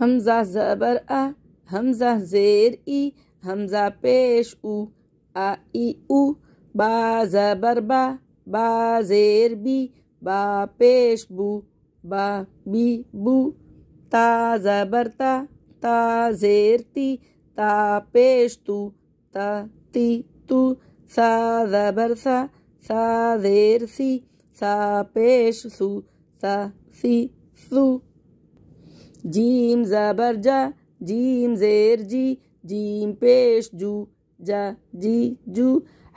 हमजा ज़बर आ, हमजा ज़ेर ई, हमजा पेश उ, आ ई उ। बा ज़बर बा, बा ज़ेर बी, बा पेश बू, बा बी बू। ता ज़बर ता, ता ज़ेर ती, ता पेश तू, ता ती तू। सा ज़बर सा, सा ज़ेर सी, सा पेश सू, सा सी सू। जीम ज़बर जा, जीम ज़ेर जी, जीम पेश जू, जा जी जू।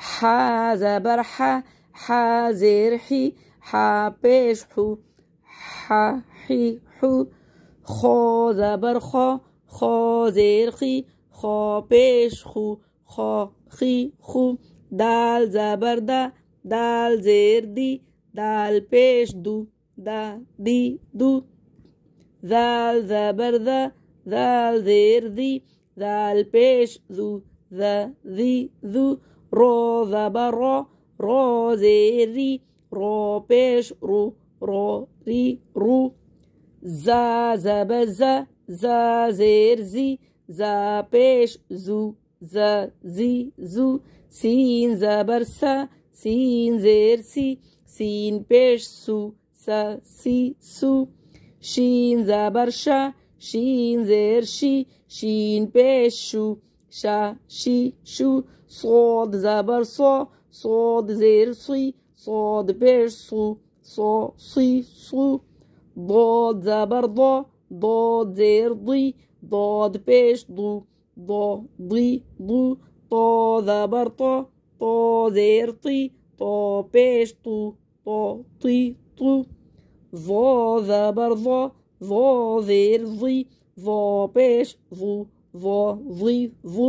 हा ज़बर हा, हा ज़ेर ही, हा पेश हू, हा ही हू। खो ज़बर खो, खो ज़ेर खी, खो पेश खू, खो खी खू। दाल ज़बर दा, दाल ज़ेर दी, दाल पेश दू, दा दी दू। ذال ذبر ذا، ذال ذير ذي، ذال पेश ذو، ذا ذي ذو। رو ذبر رو، رو ذير ذي، رو पेश رو، رو री رو। زا ذبر ذا، ذا ذير ذي، ذا पेश ذو، ذا ذي ذو। سين ذبر سا، سين ذير سي، سين पेश سو، سا سي سو। شين ذبر شا، شين ذير شي، شين पेश شو، شا شي شو। صاد ذبر صا، صاد ذير صي، صاد पेश صو، صا صي صو। ضاد ذبر ضا، ضاد ذير ضي، ضاد पेश ضو، ضا ضي ضو। طا ذبر طا، طا ذير طي، طا पेश طو، طا طي طو। ظا ذبر ظا، ظا ذير ظي، ظا पेश ظو، ظا ظي ظو।